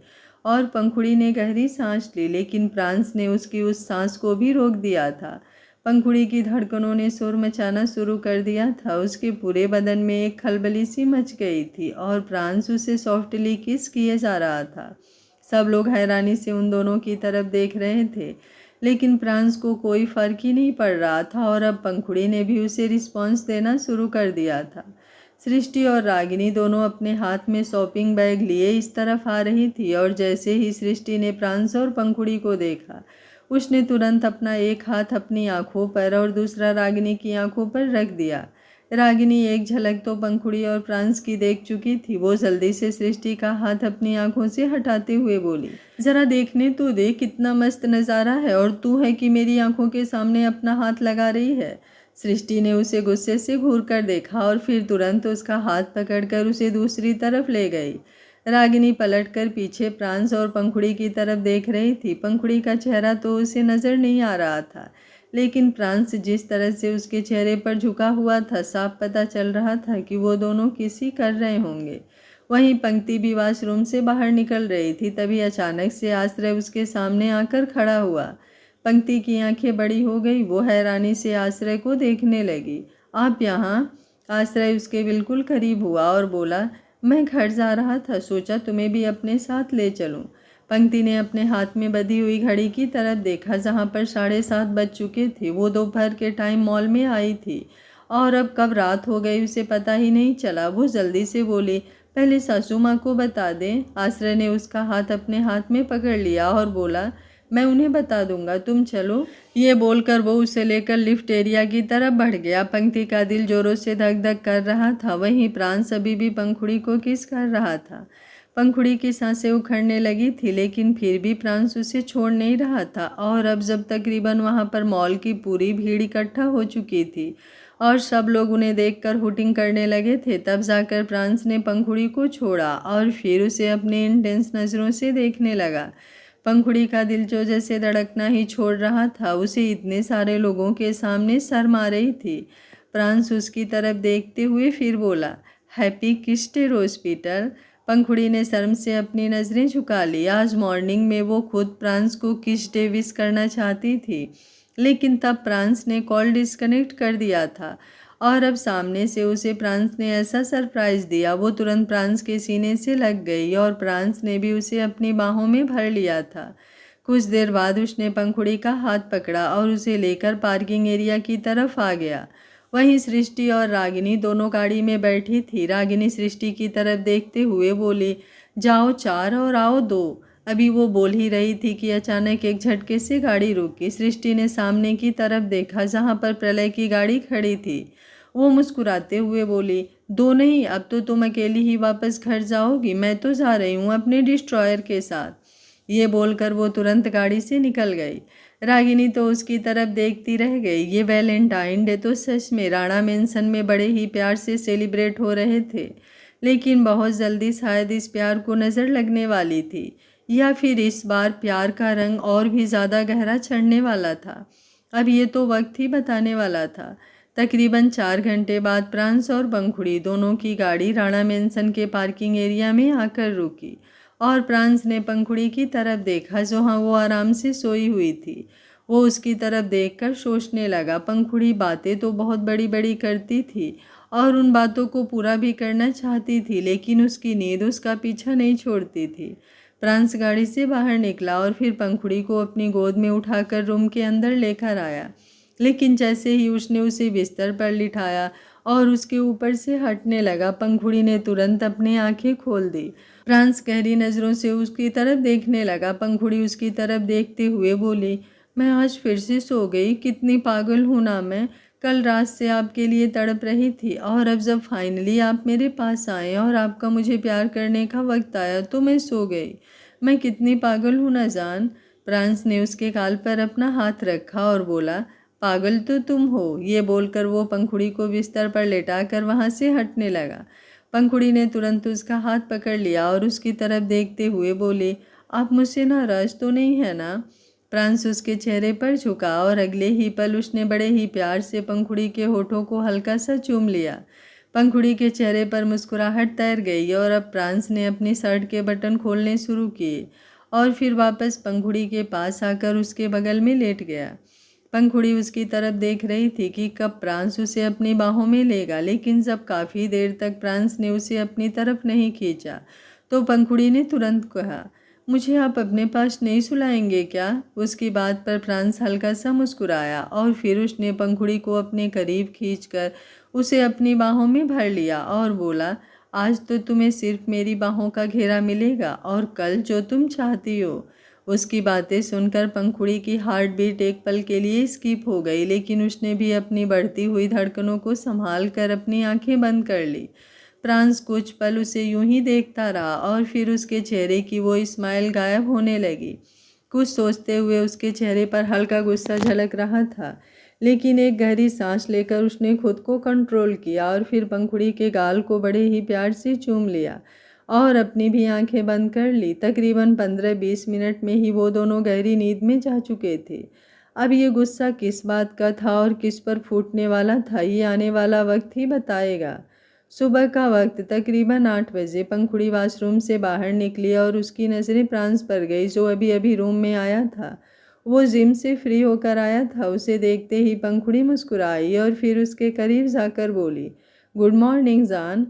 और पंखुड़ी ने गहरी सांस ली, लेकिन प्रांस ने उसकी उस सांस को भी रोक दिया था। पंखुड़ी की धड़कनों ने शोर मचाना शुरू कर दिया था। उसके पूरे बदन में एक खलबली सी मच गई थी और प्रांस उसे सॉफ्टली किस किए जा रहा था। सब लोग हैरानी से उन दोनों की तरफ देख रहे थे, लेकिन प्रांस को कोई फर्क ही नहीं पड़ रहा था और अब पंखुड़ी ने भी उसे रिस्पॉन्स देना शुरू कर दिया था। सृष्टि और रागिनी दोनों अपने हाथ में शॉपिंग बैग लिए इस तरफ आ रही थी और जैसे ही सृष्टि ने प्रांस और पंखुड़ी को देखा, उसने तुरंत अपना एक हाथ अपनी आंखों पर और दूसरा रागिनी की आंखों पर रख दिया। रागिनी एक झलक तो पंखुड़ी और प्रांस की देख चुकी थी। वो जल्दी से सृष्टि का हाथ अपनी आंखों से हटाते हुए बोली, जरा देखने तो दे, कितना मस्त नज़ारा है और तू है कि मेरी आंखों के सामने अपना हाथ लगा रही है। सृष्टि ने उसे गुस्से से घूर कर देखा और फिर तुरंत उसका हाथ पकड़कर उसे दूसरी तरफ ले गई। रागिनी पलटकर पीछे प्रांस और पंखुड़ी की तरफ देख रही थी। पंखुड़ी का चेहरा तो उसे नज़र नहीं आ रहा था, लेकिन प्रांस जिस तरह से उसके चेहरे पर झुका हुआ था, साफ पता चल रहा था कि वो दोनों किसी कर रहे होंगे। वहीं पंक्ति भी वॉशरूम से बाहर निकल रही थी। तभी अचानक से आश्रय उसके सामने आकर खड़ा हुआ। पंक्ति की आंखें बड़ी हो गई। वो हैरानी से आश्रय को देखने लगी। आप यहाँ? आश्रय उसके बिल्कुल करीब हुआ और बोला, मैं घर जा रहा था, सोचा तुम्हें भी अपने साथ ले चलूं। पंक्ति ने अपने हाथ में बंधी हुई घड़ी की तरफ देखा, जहां पर 7:30 बज चुके थे। वो दोपहर के टाइम मॉल में आई थी और अब कब रात हो गई उसे पता ही नहीं चला। वो जल्दी से बोली, पहले सासू माँ को बता दें। आश्रय ने उसका हाथ अपने हाथ में पकड़ लिया और बोला, मैं उन्हें बता दूंगा, तुम चलो। ये बोलकर वो उसे लेकर लिफ्ट एरिया की तरफ बढ़ गया। पंक्ति का दिल जोरों से धक धक कर रहा था। वहीं प्रांस अभी भी पंखुड़ी को किस कर रहा था। पंखुड़ी की सांसें उखड़ने लगी थी, लेकिन फिर भी प्रांस उसे छोड़ नहीं रहा था। और अब जब तकरीबन वहां पर मॉल की पूरी भीड़ इकट्ठा हो चुकी थी और सब लोग उन्हें देखकर हुटिंग करने लगे थे, तब जाकर प्रांस ने पंखुड़ी को छोड़ा और फिर उसे अपने इंटेंस नज़रों से देखने लगा। पंखुड़ी का दिल जो जैसे धड़कना ही छोड़ रहा था, उसे इतने सारे लोगों के सामने शर्म आ रही थी। प्रांस उसकी तरफ देखते हुए फिर बोला, हैप्पी किस डे रोज पीटर। पंखुड़ी ने शर्म से अपनी नज़रें झुका ली। आज मॉर्निंग में वो खुद प्रांस को किस डे विश करना चाहती थी, लेकिन तब प्रांस ने कॉल डिस्कनेक्ट कर दिया था और अब सामने से उसे प्रांस ने ऐसा सरप्राइज़ दिया। वो तुरंत प्रांस के सीने से लग गई और प्रांस ने भी उसे अपनी बाहों में भर लिया था। कुछ देर बाद उसने पंखुड़ी का हाथ पकड़ा और उसे लेकर पार्किंग एरिया की तरफ आ गया। वहीं सृष्टि और रागिनी दोनों गाड़ी में बैठी थी। रागिनी सृष्टि की तरफ देखते हुए बोली, जाओ 4 और आओ 2। अभी वो बोल ही रही थी कि अचानक एक झटके से गाड़ी रुकी। सृष्टि ने सामने की तरफ देखा जहां पर प्रलय की गाड़ी खड़ी थी। वो मुस्कुराते हुए बोली, 2 नहीं, अब तो तुम अकेली ही वापस घर जाओगी। मैं तो जा रही हूँ अपने डिस्ट्रॉयर के साथ। ये बोलकर वो तुरंत गाड़ी से निकल गई। रागिनी तो उसकी तरफ देखती रह गई। ये वैलेंटाइन डे तो सच में राणा मेंशन में बड़े ही प्यार से सेलिब्रेट हो रहे थे, लेकिन बहुत जल्दी शायद इस प्यार को नज़र लगने वाली थी, या फिर इस बार प्यार का रंग और भी ज़्यादा गहरा चढ़ने वाला था। अब ये तो वक्त ही बताने वाला था। तकरीबन 4 घंटे बाद प्रांस और पंखुड़ी दोनों की गाड़ी राणा मेंशन के पार्किंग एरिया में आकर रुकी और प्रांस ने पंखुड़ी की तरफ देखा जहाँ वो आराम से सोई हुई थी। वो उसकी तरफ देखकर सोचने लगा, पंखुड़ी बातें तो बहुत बड़ी बड़ी करती थी और उन बातों को पूरा भी करना चाहती थी, लेकिन उसकी नींद उसका पीछा नहीं छोड़ती थी। प्रांस गाड़ी से बाहर निकला और फिर पंखुड़ी को अपनी गोद में उठाकर रूम के अंदर लेकर आया, लेकिन जैसे ही उसने उसे बिस्तर पर लिटाया और उसके ऊपर से हटने लगा, पंखुड़ी ने तुरंत अपनी आंखें खोल दी। प्रांस गहरी नज़रों से उसकी तरफ देखने लगा। पंखुड़ी उसकी तरफ देखते हुए बोली, मैं आज फिर से सो गई, कितनी पागल हूँ ना मैं। कल रात से आपके लिए तड़प रही थी और अब जब फाइनली आप मेरे पास आए और आपका मुझे प्यार करने का वक्त आया तो मैं सो गई। मैं कितनी पागल हूँ ना जान। प्रांस ने उसके गाल पर अपना हाथ रखा और बोला, पागल तो तुम हो। ये बोलकर वो पंखुड़ी को बिस्तर पर लेटाकर वहाँ से हटने लगा। पंखुड़ी ने तुरंत उसका हाथ पकड़ लिया और उसकी तरफ देखते हुए बोली, आप मुझसे नाराज तो नहीं है ना। प्रांस उसके चेहरे पर झुका और अगले ही पल उसने बड़े ही प्यार से पंखुड़ी के होठों को हल्का सा चूम लिया। पंखुड़ी के चेहरे पर मुस्कुराहट तैर गई और अब प्रांस ने अपनी शर्ट के बटन खोलने शुरू किए और फिर वापस पंखुड़ी के पास आकर उसके बगल में लेट गया। पंखुड़ी उसकी तरफ देख रही थी कि कब प्रांस उसे अपनी बाहों में लेगा, लेकिन जब काफ़ी देर तक प्रांस ने उसे अपनी तरफ नहीं खींचा तो पंखुड़ी ने तुरंत कहा, मुझे आप अपने पास नहीं सुलाएंगे क्या। उसकी बात पर प्रांस हल्का सा मुस्कुराया और फिर उसने पंखुड़ी को अपने करीब खींचकर उसे अपनी बाहों में भर लिया और बोला, आज तो तुम्हें सिर्फ मेरी बाहों का घेरा मिलेगा और कल जो तुम चाहती हो। उसकी बातें सुनकर पंखुड़ी की हार्ट बीट एक पल के लिए स्किप हो गई, लेकिन उसने भी अपनी बढ़ती हुई धड़कनों को संभाल कर अपनी आंखें बंद कर ली। प्रांस कुछ पल उसे यूं ही देखता रहा और फिर उसके चेहरे की वो स्माइल गायब होने लगी। कुछ सोचते हुए उसके चेहरे पर हल्का गुस्सा झलक रहा था, लेकिन एक गहरी सांस लेकर उसने खुद को कंट्रोल किया और फिर पंखुड़ी के गाल को बड़े ही प्यार से चूम लिया और अपनी भी आंखें बंद कर ली। तकरीबन 15-20 मिनट में ही वो दोनों गहरी नींद में जा चुके थे। अब ये गुस्सा किस बात का था और किस पर फूटने वाला था, ये आने वाला वक्त ही बताएगा। सुबह का वक्त तकरीबन 8 बजे पंखुड़ी वॉशरूम से बाहर निकली और उसकी नज़रें प्रांस पर गई जो अभी अभी रूम में आया था। वो जिम से फ्री होकर आया था। उसे देखते ही पंखुड़ी मुस्कुराई और फिर उसके करीब जाकर बोली, गुड मॉर्निंग जान।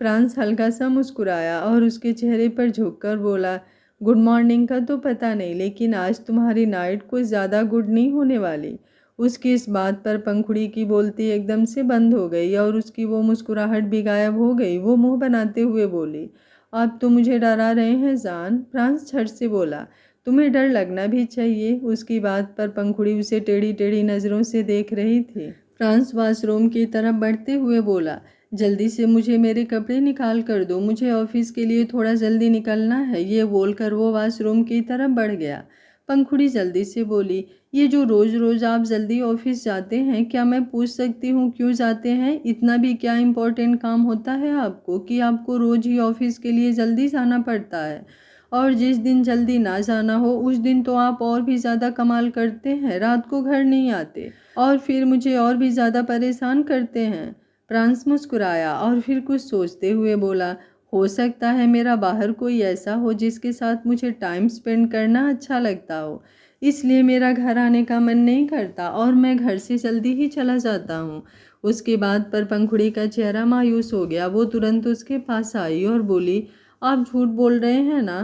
प्रांस हल्का सा मुस्कुराया और उसके चेहरे पर झुककर बोला, गुड मॉर्निंग का तो पता नहीं, लेकिन आज तुम्हारी नाइट कुछ ज़्यादा गुड नहीं होने वाली। उसकी इस बात पर पंखुड़ी की बोलती एकदम से बंद हो गई और उसकी वो मुस्कुराहट भी गायब हो गई। वो मुंह बनाते हुए बोली, आप तो मुझे डरा रहे हैं जान। प्रांस झट से बोला, तुम्हें डर लगना भी चाहिए। उसकी बात पर पंखुड़ी उसे टेढ़ी टेढ़ी नज़रों से देख रही थी। फ्रांस वाशरूम की तरफ बढ़ते हुए बोला, जल्दी से मुझे मेरे कपड़े निकाल कर दो, मुझे ऑफिस के लिए थोड़ा जल्दी निकलना है। ये बोलकर वो वाशरूम की तरफ बढ़ गया। पंखुड़ी जल्दी से बोली, ये जो रोज़ रोज़ आप जल्दी ऑफिस जाते हैं, क्या मैं पूछ सकती हूँ क्यों जाते हैं? इतना भी क्या इम्पोर्टेंट काम होता है आपको कि आपको रोज़ ही ऑफिस के लिए जल्दी जाना पड़ता है? और जिस दिन जल्दी ना जाना हो उस दिन तो आप और भी ज़्यादा कमाल करते हैं, रात को घर नहीं आते और फिर मुझे और भी ज़्यादा परेशान करते हैं। फ्रांस मुस्कुराया और फिर कुछ सोचते हुए बोला, हो सकता है मेरा बाहर कोई ऐसा हो जिसके साथ मुझे टाइम स्पेंड करना अच्छा लगता हो, इसलिए मेरा घर आने का मन नहीं करता और मैं घर से जल्दी ही चला जाता हूँ। उसकी बात पर पंखुड़ी का चेहरा मायूस हो गया। वो तुरंत उसके पास आई और बोली, आप झूठ बोल रहे हैं ना?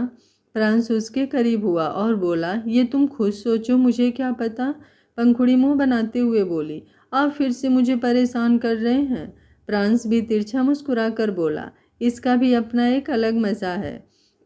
फ्रांस उसके करीब हुआ और बोला, ये तुम खुद सोचो, मुझे क्या पता? पंखुड़ी मुंह बनाते हुए बोली, आप फिर से मुझे परेशान कर रहे हैं। फ्रांस भी तिरछा मुस्कुरा कर बोला, इसका भी अपना एक अलग मज़ा है।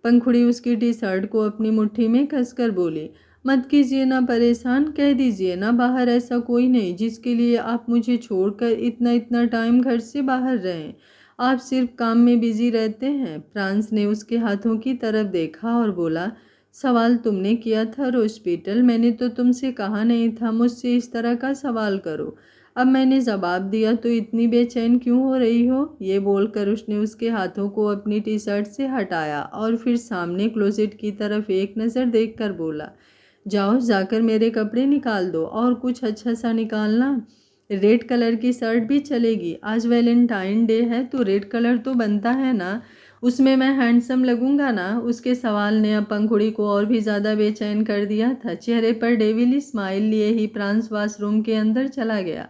पंखुड़ी उसकी टी शर्ट को अपनी मुट्ठी में कसकर बोली, मत कीजिए ना परेशान, कह दीजिए ना बाहर ऐसा कोई नहीं जिसके लिए आप मुझे छोड़कर इतना इतना टाइम घर से बाहर रहें। आप सिर्फ काम में बिजी रहते हैं। फ्रांस ने उसके हाथों की तरफ देखा और बोला, सवाल तुमने किया था हॉस्पिटल, मैंने तो तुमसे कहा नहीं था मुझसे इस तरह का सवाल करो। अब मैंने जवाब दिया तो इतनी बेचैन क्यों हो रही हो? ये बोलकर उसने उसके हाथों को अपनी टी शर्ट से हटाया और फिर सामने क्लोजेट की तरफ एक नज़र देखकर बोला, जाओ जाकर मेरे कपड़े निकाल दो और कुछ अच्छा सा निकालना। रेड कलर की शर्ट भी चलेगी, आज वैलेंटाइन डे है तो रेड कलर तो बनता है ना, उसमें मैं हैंडसम लगूंगा ना? उसके सवाल ने अब पंखुड़ी को और भी ज़्यादा बेचैन कर दिया था। चेहरे पर डेविली स्माइल लिए ही फ्रांस वाशरूम के अंदर चला गया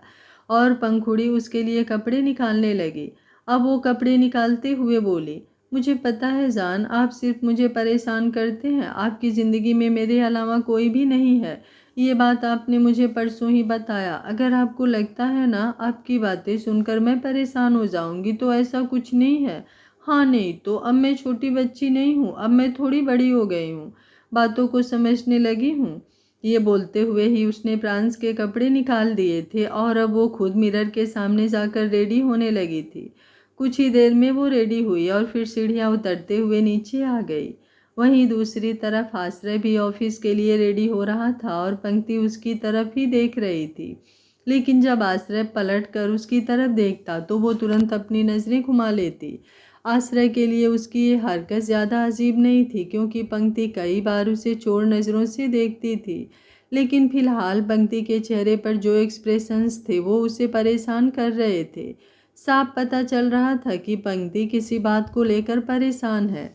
और पंखुड़ी उसके लिए कपड़े निकालने लगी। अब वो कपड़े निकालते हुए बोली, मुझे पता है जान, आप सिर्फ मुझे परेशान करते हैं, आपकी ज़िंदगी में मेरे अलावा कोई भी नहीं है। ये बात आपने मुझे परसों ही बताया। अगर आपको लगता है ना आपकी बातें सुनकर मैं परेशान हो जाऊंगी तो ऐसा कुछ नहीं है। हाँ नहीं तो अब मैं छोटी बच्ची नहीं हूँ, अब मैं थोड़ी बड़ी हो गई हूँ, बातों को समझने लगी हूँ। ये बोलते हुए ही उसने फ्रांस के कपड़े निकाल दिए थे और अब वो खुद मिरर के सामने जाकर रेडी होने लगी थी। कुछ ही देर में वो रेडी हुई और फिर सीढ़ियाँ उतरते हुए नीचे आ गई। वहीं दूसरी तरफ आश्रय भी ऑफिस के लिए रेडी हो रहा था और पंक्ति उसकी तरफ ही देख रही थी। लेकिन जब आश्रय पलट कर उसकी तरफ देखता तो वो तुरंत अपनी नज़रें घुमा लेती। आश्रय के लिए उसकी ये हरकत ज़्यादा अजीब नहीं थी क्योंकि पंक्ति कई बार उसे चोर नज़रों से देखती थी, लेकिन फिलहाल पंक्ति के चेहरे पर जो एक्सप्रेशंस थे वो उसे परेशान कर रहे थे। साफ पता चल रहा था कि पंक्ति किसी बात को लेकर परेशान है,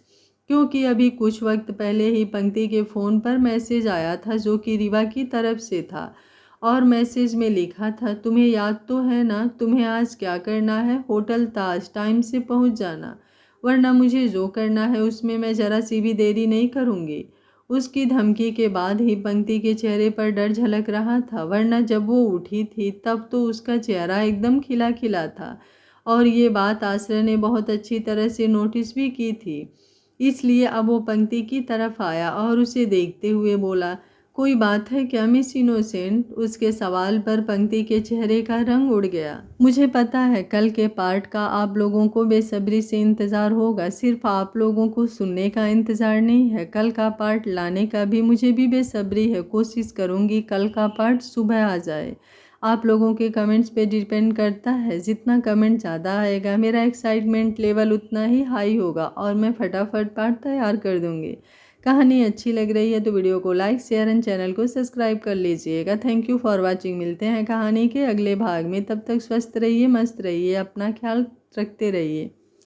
क्योंकि अभी कुछ वक्त पहले ही पंक्ति के फ़ोन पर मैसेज आया था जो कि रीवा की तरफ से था और मैसेज में लिखा था, तुम्हें याद तो है ना, तुम्हें आज क्या करना है, होटल ताज टाइम से पहुंच जाना, वरना मुझे जो करना है उसमें मैं ज़रा सी भी देरी नहीं करूंगी। उसकी धमकी के बाद ही पंक्ति के चेहरे पर डर झलक रहा था, वरना जब वो उठी थी तब तो उसका चेहरा एकदम खिला खिला था और ये बात आश्रय ने बहुत अच्छी तरह से नोटिस भी की थी। इसलिए अब वो पंक्ति की तरफ आया और उसे देखते हुए बोला, कोई बात है क्या मिस इनोसेंट? उसके सवाल पर पंक्ति के चेहरे का रंग उड़ गया। मुझे पता है कल के पार्ट का आप लोगों को बेसब्री से इंतज़ार होगा, सिर्फ आप लोगों को सुनने का इंतज़ार नहीं है, कल का पार्ट लाने का भी मुझे भी बेसब्री है। कोशिश करूँगी कल का पार्ट सुबह आ जाए। आप लोगों के कमेंट्स पे डिपेंड करता है, जितना कमेंट ज़्यादा आएगा मेरा एक्साइटमेंट लेवल उतना ही हाई होगा और मैं फटाफट पार्ट तैयार कर दूँगी। कहानी अच्छी लग रही है तो वीडियो को लाइक शेयर एंड चैनल को सब्सक्राइब कर लीजिएगा। Thank you for watching. मिलते हैं कहानी के अगले भाग में, तब तक स्वस्थ रहिए, मस्त रहिए, अपना ख्याल रखते रहिए।